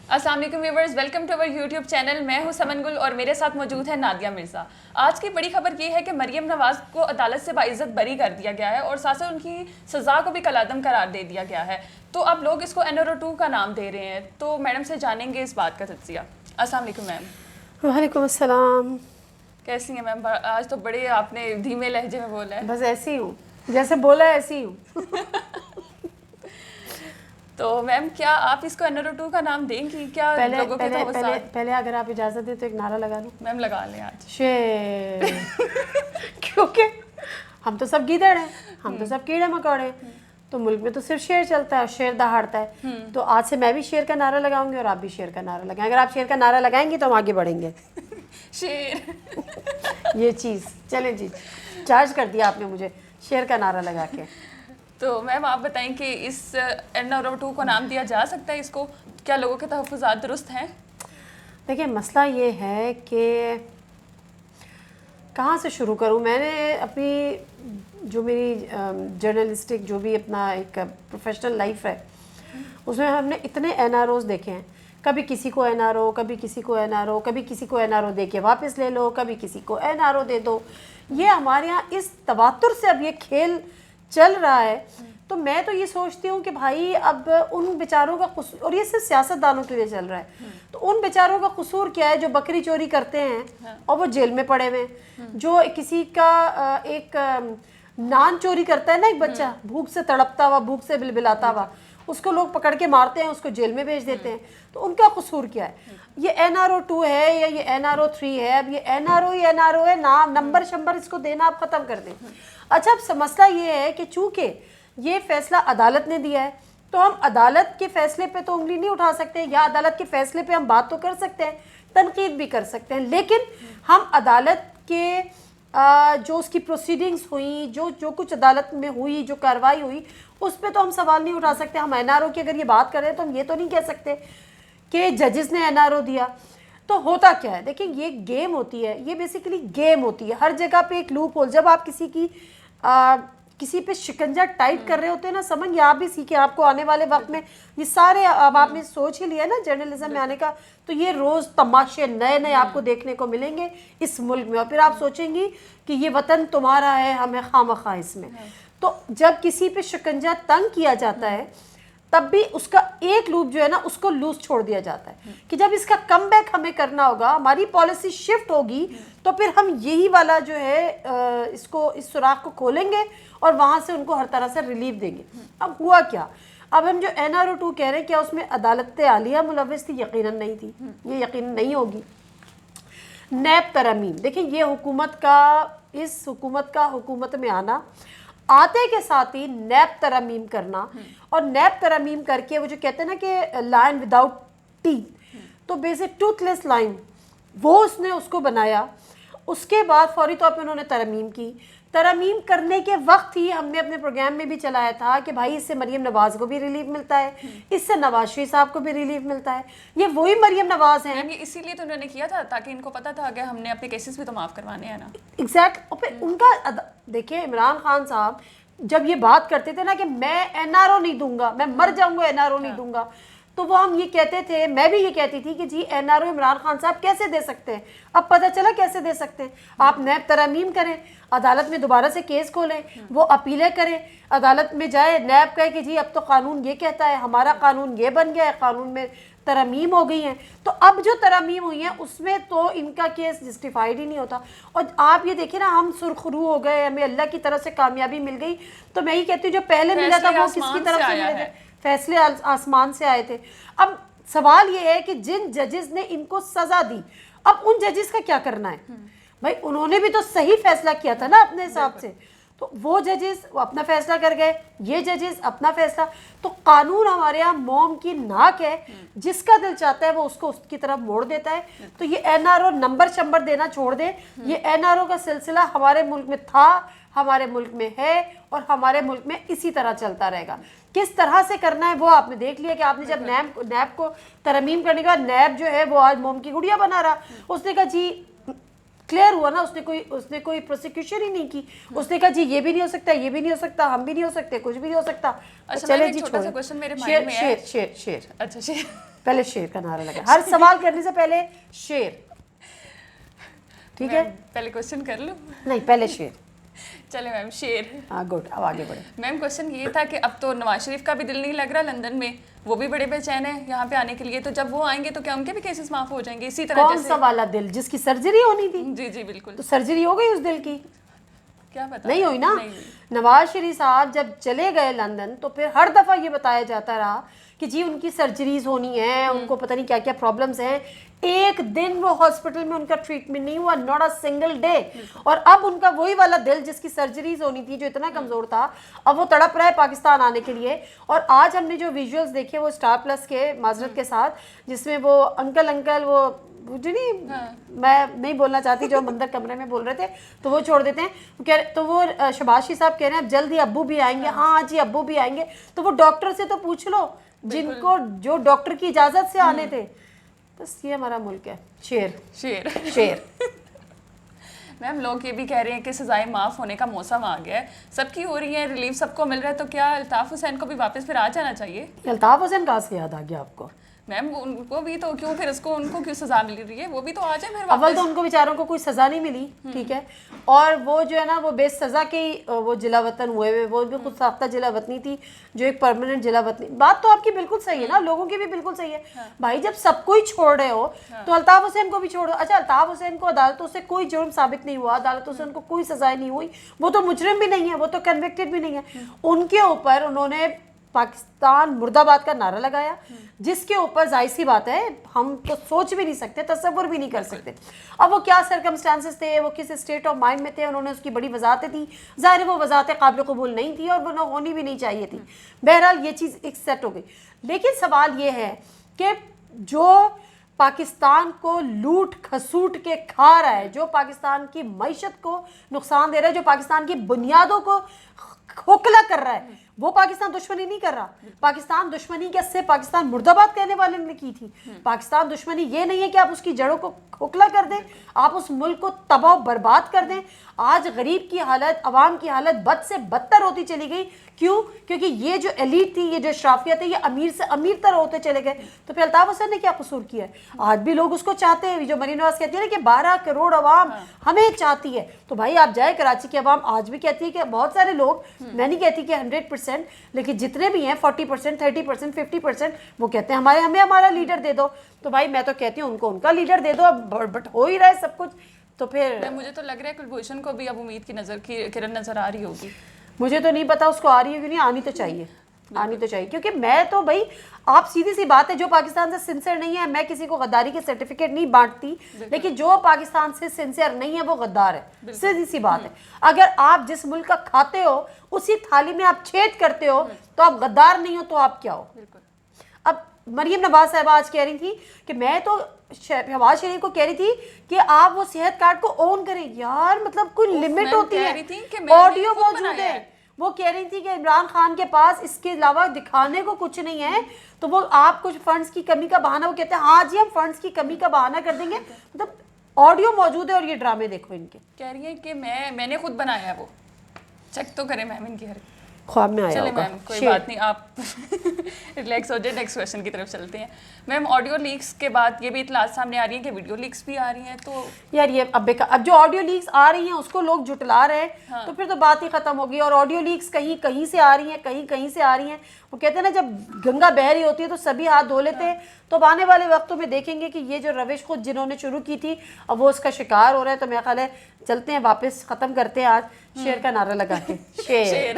السلام علیکم viewers, welcome to our YouTube channel. میں ہوں سمن گل اور میرے ساتھ موجود ہے نادیہ مرزا. آج کی بڑی خبر یہ ہے کہ مریم نواز کو عدالت سے باعزت بری کر دیا گیا ہے اور ساتھ ساتھ ان کی سزا کو بھی کالعدم قرار دے دیا گیا ہے. تو اب لوگ اس کو NRO 2 کا نام دے رہے ہیں. تو میڈم سے جانیں گے اس بات کا تجزیہ. السلام علیکم میم. وعلیکم السلام. کیسی ہیں میم؟ آج تو بڑے آپ نے دھیمے لہجے میں بولا ہے. بس ایسی ہوں، جیسے بولا ایسی ہوں. تو میم کیا آپ اس کو NRO 2 کا نام دیں گی کیا؟ لوگوں کے پہلے اگر آپ اجازت دیں تو ایک نعرہ لگا لوں. میم لگا لیں آج. شیر. کیونکہ ہم تو سب گیدڑ ہیں، ہم تو سب کیڑے مکوڑے، تو ملک میں تو صرف شیر چلتا ہے، شیر دہاڑتا ہے. تو آج سے میں بھی شیر کا نعرہ لگاؤں گی اور آپ بھی شیر کا نعرہ لگائیں. اگر آپ شیر کا نعرہ لگائیں گی تو ہم آگے بڑھیں گے. شیر یہ چیز چلیں جی، چارج کر دیا آپ نے مجھے شیر کا نعرہ لگا کے. تو میم آپ بتائیں کہ اس NRO 2 کو نام دیا جا سکتا ہے؟ اس کو کیا لوگوں کے تحفظات درست ہیں؟ دیکھیں مسئلہ یہ ہے کہ کہاں سے شروع کروں. میں نے اپنی جو میری جرنلسٹک جو بھی اپنا ایک پروفیشنل لائف ہے اس میں ہم نے اتنے NROs دیکھے ہیں. کبھی کسی کو NRO، کبھی کسی کو NRO، کبھی کسی کو NRO دے کے واپس لے لو، کبھی کسی کو NRO دے دو. یہ ہمارے یہاں اس تواتر سے اب یہ کھیل چل رہا ہے. تو میں تو یہ سوچتی ہوں کہ بھائی اب ان بیچاروں کا قصور، اور یہ صرف سیاست دانوں کے لیے چل رہا ہے، تو ان بیچاروں کا قصور کیا ہے جو بکری چوری کرتے ہیں اور وہ جیل میں پڑے ہوئے ہیں. جو کسی کا ایک نان چوری کرتا ہے نا ایک بچہ، بھوک سے تڑپتا ہوا، بھوک سے بلبلاتا ہوا، اس کو لوگ پکڑ کے مارتے ہیں، اس کو جیل میں بھیج دیتے ہیں. تو ان کا قصور کیا ہے؟ یہ NRO 2 ہے یا یہ NRO 3 ہے؟ اب یہ NRO ہی NRO ہے، نام نمبر شمبر اس کو دینا آپ ختم کر دیں. اچھا اب مسئلہ یہ ہے کہ چونکہ یہ فیصلہ عدالت نے دیا ہے تو ہم عدالت کے فیصلے پہ تو انگلی نہیں اٹھا سکتے، یا عدالت کے فیصلے پہ ہم بات تو کر سکتے ہیں، تنقید بھی کر سکتے ہیں، لیکن ہم عدالت کے جو اس کی پروسیڈنگز ہوئیں، جو کچھ عدالت میں ہوئی، جو کارروائی ہوئی، اس پہ تو ہم سوال نہیں اٹھا سکتے. ہم NRO کی اگر یہ بات کریں تو ہم یہ تو نہیں کہہ سکتے کہ ججز نے NRO دیا. تو ہوتا کیا ہے؟ دیکھیں یہ گیم ہوتی ہے، یہ بیسیکلی گیم ہوتی ہے. ہر جگہ پہ ایک لوپ ہول، جب آپ کسی پہ شکنجہ ٹائٹ کر رہے ہوتے ہیں نا، سمجھ یہ آپ بھی سیکھیں. آپ کو آنے والے وقت میں یہ سارے اب آپ نے سوچ ہی لیا نا جرنلزم میں آنے کا، تو یہ روز تماشے نئے نئے آپ کو دیکھنے کو ملیں گے اس ملک میں. اور پھر آپ سوچیں گی کہ یہ وطن تمہارا ہے، ہمیں خواہ اس میں. تو جب کسی پہ شکنجہ تنگ کیا جاتا ہے تب بھی اس کا ایک لوپ جو ہے نا اس کو لوز چھوڑ دیا جاتا ہے کہ جب اس کا کم بیک ہمیں کرنا ہوگا، ہماری پالیسی شفٹ ہوگی، تو پھر ہم یہی والا جو ہے اس سوراخ کو کھولیں گے اور وہاں سے ان کو ہر طرح سے ریلیف دیں گے. اب ہوا کیا؟ اب ہم جو NRO 2 کہہ رہے ہیں، کیا اس میں عدالت عالیہ ملوث تھی؟ یقیناً نہیں تھی، یہ یقیناً نہیں ہوگی. نیب ترامیم، دیکھیں یہ اس حکومت کا حکومت میں آنا، آتے کے ساتھ ہی نیب ترامیم کرنا، اور نیب ترامیم کر کے وہ جو کہتے ہیں نا کہ لائن وداؤٹ ٹیتھ، تو بیسک ٹوتھ لیس لائن، وہ اس نے اس کو بنایا. اس کے بعد فوری طور پہ انہوں نے ترامیم کی. ترامیم کرنے کے وقت ہی ہم نے اپنے پروگرام میں بھی چلایا تھا کہ بھائی اس سے مریم نواز کو بھی ریلیف ملتا ہے، اس سے نواز شریف صاحب کو بھی ریلیف ملتا ہے. یہ وہی مریم نواز ہیں. اسی لیے تو انہوں نے کیا تھا تاکہ ان کو پتا تھا کہ ہم نے اپنے کیسز بھی تو معاف کروانے ہیں نا. ایگزیکٹ. اور پھر ان کا دیکھیں عمران خان صاحب جب یہ بات کرتے تھے نا کہ میں NRO نہیں دوں گا، میں مر جاؤں گا NRO نہیں دوں گا، تو وہ ہم یہ کہتے تھے، میں بھی یہ کہتی تھی کہ جی NRO عمران خان صاحب کیسے دے سکتے ہیں؟ اب پتہ چلا کیسے دے سکتے ہیں. آپ نیب ترامیم کریں، عدالت میں دوبارہ سے کیس کھولیں، وہ اپیلیں کریں، عدالت میں جائے، نیب کہے کہ جی اب تو قانون یہ کہتا ہے، ہمارا قانون یہ بن گیا ہے، قانون میں ترامیم ہو گئی ہیں. تو اب جو ترامیم ہوئی ہیں اس میں تو ان کا کیس جسٹیفائیڈ ہی نہیں ہوتا. اور آپ یہ دیکھیں نا، ہم سرخرو ہو گئے، ہمیں اللہ کی طرف سے کامیابی مل گئی. تو میں یہ کہتی ہوں جو پہلے ملا تھا وہ کس کی طرف سے ملے تھے؟ فیصلے آسمان سے آئے تھے. اب سوال یہ ہے کہ جن ججز نے ان کو سزا دی، اب ان ججز کا کیا کرنا ہے؟ بھائی انہوں نے بھی تو صحیح فیصلہ کیا تھا نا اپنے حساب سے. تو وہ ججز وہ اپنا فیصلہ کر گئے، یہ ججز اپنا فیصلہ. تو قانون ہمارے یہاں موم کی ناک ہے، جس کا دل چاہتا ہے وہ اس کو اس کی طرف موڑ دیتا ہے. تو یہ NRO نمبر شمبر دینا چھوڑ دے. یہ NRO کا سلسلہ ہمارے ملک میں تھا، ہمارے ملک میں ہے، اور ہمارے ملک میں اسی طرح چلتا رہے گا. کس طرح سے کرنا ہے وہ آپ نے دیکھ لیا کہ آپ نے جب نیب کو ترمیم کرنے کے بعد نیب جو ہے وہ آج موم کی گڑیا بنا رہا. اس نے کہا جی کلیئر ہوا نا، اس نے کوئی پروسیکیوشن ہی نہیں کی. اس نے کہا جی یہ بھی نہیں ہو سکتا، یہ بھی نہیں ہو سکتا، ہم بھی نہیں ہو سکتے، کچھ بھی نہیں ہو سکتا. چلے جی چھوٹا سا کوسچن میرے مائنڈ میں ہے. شیر اچھا شیر پہلے شیر کا نعرہ لگائیں, ہر سوال کرنے سے پہلے شیر, ٹھیک ہے؟ پہلے کوشچن کر لوں؟ نہیں, پہلے شیر. چلے میم شیر. ہاں گڈ, اب آگے بڑھے. میم کوشچن یہ تھا کہ اب تو نواز شریف کا بھی دل نہیں لگ رہا لندن میں, وہ بھی بڑے بے چین ہیں یہاں پہ آنے کے لیے, تو جب وہ آئیں گے تو کیا ان کے بھی کیسز معاف ہو جائیں گے اسی طرح کون سا والا دل جس کی سرجری ہونی تھی؟ جی جی بالکل. تو سرجری ہو گئی اس دل کی؟ کیا پتا, نہیں ہوئی نا. نواز شریف صاحب جب چلے گئے لندن تو پھر ہر دفعہ یہ بتایا جاتا رہا کہ جی ان کی سرجریز ہونی ہیں, ان کو پتہ نہیں کیا کیا پرابلمز ہیں. ایک دن وہ ہاسپٹل میں ان کا ٹریٹمنٹ نہیں ہوا, ناٹ اے سنگل ڈے. اور اب ان کا وہی والا دل جس کی سرجریز ہونی تھی, جو اتنا کمزور تھا, اب وہ تڑپ رہا ہے پاکستان آنے کے لیے. اور آج ہم نے جو ویژولز دیکھے وہ اسٹار پلس کے معذرت کے ساتھ, جس میں وہ انکل وہ جو نہیں, میں نہیں بولنا چاہتی, جو اندر کمرے میں بول رہے تھے تو وہ چھوڑ دیتے ہیں, تو وہ شہباز شریف صاحب کہہ رہے ہیں اب جلدی ابو بھی آئیں گے. ہاں جی ابو بھی آئیں گے, تو وہ ڈاکٹر سے تو پوچھ لو جن کو جو ڈاکٹر کی اجازت سے آنے تھے. بس یہ ہمارا ملک ہے. شیر شیر شیر. میم لوگ یہ بھی کہہ رہے ہیں کہ سزائیں معاف ہونے کا موسم آ گیا ہے, سب کی ہو رہی ہیں, ریلیف سب کو مل رہا ہے, تو کیا الطاف حسین کو بھی واپس پھر آ جانا چاہیے؟ الطاف حسین کہاں سے یاد آ گیا آپ کو؟ میم ان کو بھی تو کیوں پھر ان کو کیوں سزا مل رہی ہے, وہ بھی تو آ جائیں پھر اول واپس. تو ان کو بیچاروں کو کوئی سزا نہیں ملی, ٹھیک ہے, اور وہ جو ہے نا وہ بے سزا کے وہ جلا وطن ہوئے ہوئے, وہ بھی خود ساختہ جلا وطنی تھی جو ایک پرماننٹ جلا وطنی. بات تو آپ کی بالکل صحیح ہے نا, لوگوں کی بھی بالکل صحیح ہے بھائی. جب سب کو ہی چھوڑ رہے ہو تو الطاف حسین کو بھی چھوڑ دو. اچھا الطاف حسین کو عدالتوں سے کوئی جرم ثابت نہیں ہوا, عدالتوں سے ان کو کوئی سزائیں نہیں ہوئی, وہ تو مجرم بھی نہیں ہے, وہ تو کنوکٹڈ بھی نہیں ہے. ان کے اوپر انہوں نے پاکستان مرد آباد کا نعرہ لگایا, جس کے اوپر ظاہر سی بات ہے ہم تو سوچ بھی نہیں سکتے, تصور بھی نہیں کر سکتے. اب وہ کیا سرکمسٹانسز تھے, وہ کس اسٹیٹ آف مائنڈ میں تھے, انہوں نے اس کی بڑی وضاحتیں دی. ظاہر ہے وہ وضاحتیں قابل قبول نہیں تھی اور وہ ہونی بھی نہیں چاہیے تھی. بہرحال یہ چیز ایک سیٹ ہو گئی. لیکن سوال یہ ہے کہ جو پاکستان کو لوٹ کھسوٹ کے کھا رہا ہے, جو پاکستان کی معیشت کو نقصان دے رہا ہے, جو پاکستان کی بنیادوں کو کھوکھلا کر رہا ہے, وہ پاکستان دشمنی نہیں کر رہا. پاکستان دشمنی کے سے پاکستان مرد آباد کہنے والے نے کی تھی. پاکستان دشمنی یہ نہیں ہے کہ آپ اس کی جڑوں کو کھوکھلا کر دیں, آپ اس ملک کو تباہ و برباد کر دیں. آج غریب کی حالت, عوام کی حالت بد سے بدتر ہوتی چلی گئی. کیوں؟ کیونکہ یہ جو ایلیٹ تھی, یہ جو اشرافیت ہے, یہ امیر سے امیر تر ہوتے چلے گئے. تو پھر الطاف حسین نے کیا قصور کیا ہے؟ آج بھی لوگ اس کو چاہتے ہیں, جو مریم نواز کہتی ہے نا کہ 12 کروڑ عوام ہمیں چاہتی ہے. تو بھائی آپ جائے, کراچی کی عوام آج بھی کہتی ہے کہ بہت سارے لوگ, میں نہیں کہتی کہ 100%, لیکن جتنے بھی ہیں 40%, 30%, 50%, وہ کہتے ہیں ہمیں ہمارا لیڈر دے دو. تو بھائی میں تو کہتی ہوں ان کو ان کا لیڈر دے دو, بٹ ہو ہی رہا ہے سب کچھ. تو پھر مجھے تو لگ رہا ہے کلبھوشن کو بھی اب امید کی کرن نظر آ رہی ہوگی. مجھے تو نہیں پتا اس کو آ رہی ہے کہ نہیں, آنی تو چاہیے, آنی تو چاہیے. کیونکہ میں تو بھائی آپ سیدھی سی بات ہے, جو پاکستان سے سنسیئر نہیں ہے, میں کسی کو غداری کے سرٹیفکیٹ نہیں بانٹتی, لیکن جو پاکستان سے سنسیئر نہیں ہے وہ غدار ہے, سیدھی سی بات ہے. اگر آپ جس ملک کا کھاتے ہو اسی تھالی میں آپ چھید کرتے ہو تو آپ غدار نہیں ہو, تو آپ کیا ہو؟ اب مریم نواز صاحبہ آج کہہ رہی تھی کہ میں تو شہباز شریف کو کہہ رہی تھی کہ آپ وہ صحت کارڈ کو اون کریں. یار مطلب کوئی لمٹ ہوتی ہے, آڈیو موجود ہے. وہ کہہ رہی تھی کہ عمران خان کے پاس اس کے علاوہ دکھانے کو کچھ نہیں ہے, تو وہ آپ کچھ فنڈز کی کمی کا بہانہ, وہ کہتے ہیں ہاں جی ہم فنڈز کی کمی کا بہانہ کر دیں گے. مطلب آڈیو موجود ہے اور یہ ڈرامے دیکھو ان کے. کہہ رہی ہے کہ میں نے خود بنایا ہے, وہ چیک تو کریں میم ان کی حرکت. خواب میں آیا چلے ہوگا. میم کوئی بات نہیں, آپ ریلیکس ہو جائے, نیکسٹ کویشچن کی طرف چلتے ہیں. میم آڈیو لیکس کے بعد یہ بھی اطلاعات سامنے آ رہی ہیں کہ ویڈیو لیکس بھی آ رہی ہیں, تو یار یہ اب جو آڈیو لیکس آ رہی ہیں اس کو لوگ جھٹلا رہے ہیں, تو پھر تو بات ہی ختم ہوگی. اور آڈیو لیکس کہیں سے آ رہی ہیں, کہیں سے آ رہی ہیں. وہ کہتے ہیں نا جب گنگا بہہ رہی ہوتی ہے تو سبھی ہاتھ دھو لیتے ہیں. تو اب آنے والے وقتوں میں دیکھیں گے کہ یہ جو روش خود جنہوں نے شروع کی تھی اب وہ اس کا شکار ہو رہا ہے. تو میرا خیال ہے چلتے ہیں واپس ختم کرتے ہیں آج شیر کا نعرہ لگا کے. شیر